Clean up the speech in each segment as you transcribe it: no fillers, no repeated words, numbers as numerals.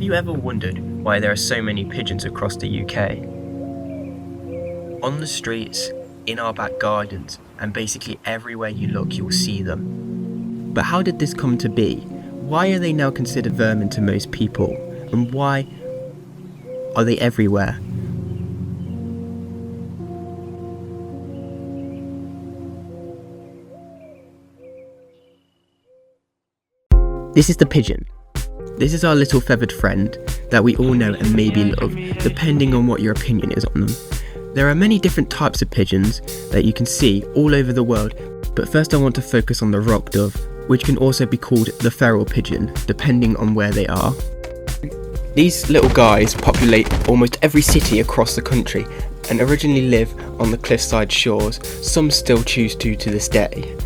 Have you ever wondered why there are so many pigeons across the UK? On the streets, in our back gardens, and basically everywhere you look you'll see them. But how did this come to be? Why are they now considered vermin to most people? And why are they everywhere? This is the pigeon. This is our little feathered friend that we all know and maybe love, depending on what your opinion is on them. There are many different types of pigeons that you can see all over the world, but first I want to focus on the rock dove, which can also be called the feral pigeon, depending on where they are. These little guys populate almost every city across the country and originally live on the cliffside shores. Some still choose to this day.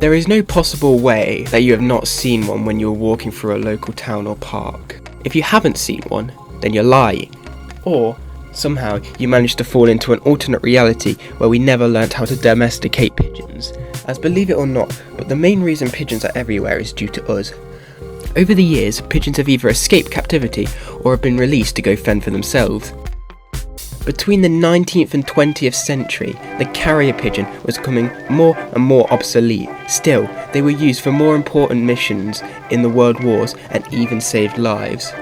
There is no possible way that you have not seen one when you're walking through a local town or park. If you haven't seen one, then you're lying. Or somehow you managed to fall into an alternate reality where we never learnt how to domesticate pigeons. As believe it or not, but the main reason pigeons are everywhere is due to us. Over the years, pigeons have either escaped captivity or have been released to go fend for themselves. Between the 19th and 20th century, the carrier pigeon was becoming more and more obsolete. Still, they were used for more important missions in the world wars and even saved lives.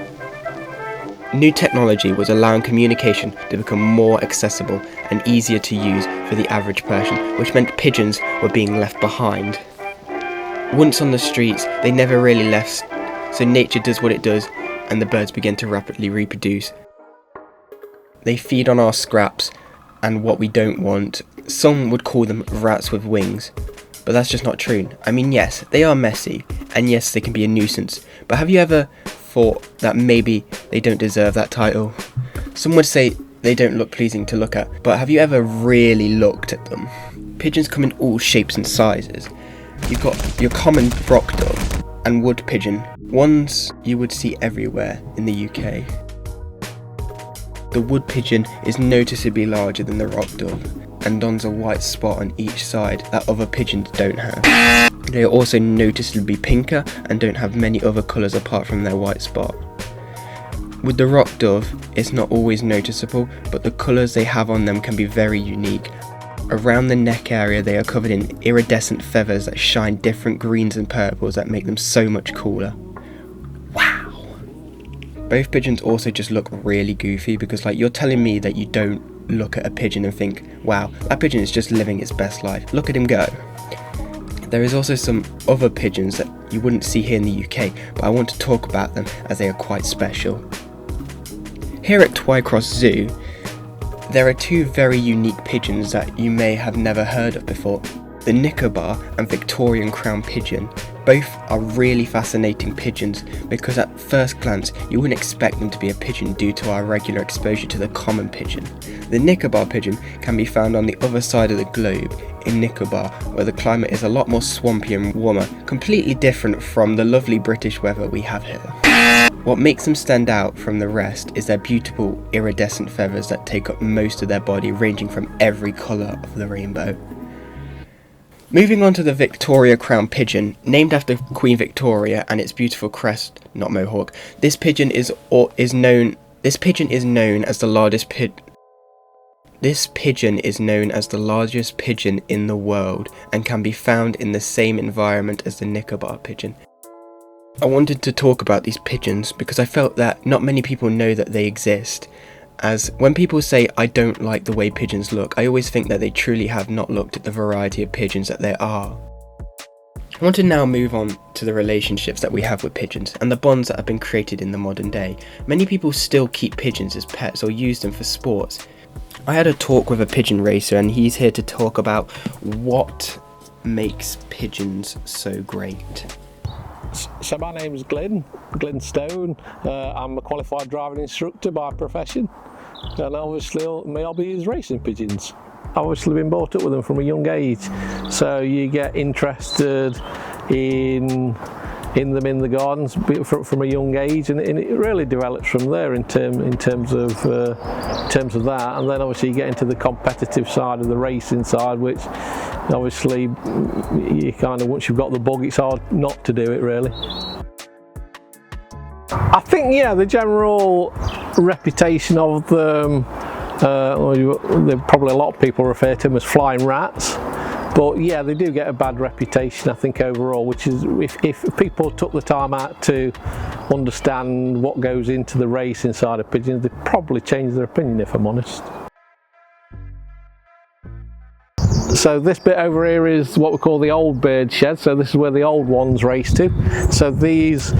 New technology was allowing communication to become more accessible and easier to use for the average person, which meant pigeons were being left behind. Once on the streets, they never really left, so nature does what it does and the birds begin to rapidly reproduce. They feed on our scraps and what we don't want. Some would call them rats with wings, but that's just not true. I mean, yes, they are messy, and yes, they can be a nuisance, but have you ever thought that maybe they don't deserve that title? Some would say they don't look pleasing to look at, but have you ever really looked at them? Pigeons come in all shapes and sizes. You've got your common rock dove and wood pigeon, ones you would see everywhere in the UK. The wood pigeon is noticeably larger than the rock dove and dons a white spot on each side that other pigeons don't have. They are also noticeably pinker and don't have many other colours apart from their white spot. With the rock dove, it's not always noticeable, but the colours they have on them can be very unique. Around the neck area they are covered in iridescent feathers that shine different greens and purples that make them so much cooler. Wow! Both pigeons also just look really goofy because you're telling me that you don't look at a pigeon and think, wow, that pigeon is just living its best life. Look at him go. There is also some other pigeons that you wouldn't see here in the UK, but I want to talk about them as they are quite special. Here at Twycross Zoo, there are two very unique pigeons that you may have never heard of before. The Nicobar and Victorian crown pigeon. Both are really fascinating pigeons because at first glance you wouldn't expect them to be a pigeon due to our regular exposure to the common pigeon. The Nicobar pigeon can be found on the other side of the globe in Nicobar, where the climate is a lot more swampy and warmer, completely different from the lovely British weather we have here. What makes them stand out from the rest is their beautiful iridescent feathers that take up most of their body, ranging from every colour of the rainbow. Moving on to the Victoria crown pigeon, named after Queen Victoria and its beautiful crest, not mohawk. This pigeon is known as the largest pigeon in the world and can be found in the same environment as the Nicobar pigeon. I wanted to talk about these pigeons because I felt that not many people know that they exist. As when people say I don't like the way pigeons look, I always think that they truly have not looked at the variety of pigeons that there are. I want to now move on to the relationships that we have with pigeons and the bonds that have been created in the modern day. Many people still keep pigeons as pets or use them for sports. I had a talk with a pigeon racer and he's here to talk about what makes pigeons so great. So my name is Glenn Stone. I'm a qualified driving instructor by profession, and obviously my hobby is racing pigeons. I've obviously been brought up with them from a young age, so you get interested in them in the gardens from a young age, and it really develops from there in terms of that. And then obviously you get into the competitive side of the racing side, which obviously you kind of, once you've got the bug, it's hard not to do it really. I think, yeah, the general reputation of them, probably a lot of people refer to them as flying rats, but yeah, they do get a bad reputation, I think, overall, which is, if people took the time out to understand what goes into the race inside of pigeons, they'd probably change their opinion, if I'm honest. So this bit over here is what we call the old bird shed. So this is where the old ones race to. So these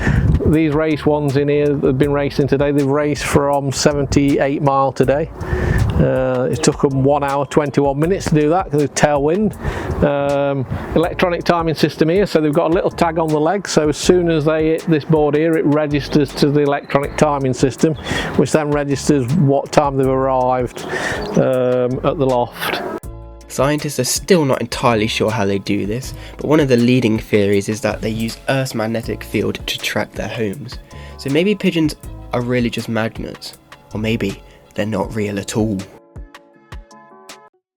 race ones in here that have been racing today, they've raced from 78 mile today. It took them 1 hour 21 minutes to do that because of tailwind. Electronic timing system here, so they've got a little tag on the leg, so as soon as they hit this board here, it registers to the electronic timing system, which then registers what time they've arrived at the loft. Scientists are still not entirely sure how they do this, but one of the leading theories is that they use Earth's magnetic field to track their homes. So maybe pigeons are really just magnets, or maybe they're not real at all.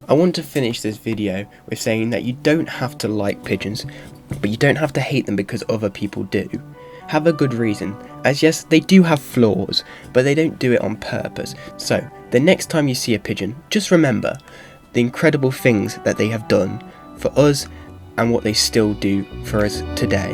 I want to finish this video with saying that you don't have to like pigeons, but you don't have to hate them because other people do. Have a good reason, as yes, they do have flaws, but they don't do it on purpose. So the next time you see a pigeon, just remember the incredible things that they have done for us and what they still do for us today.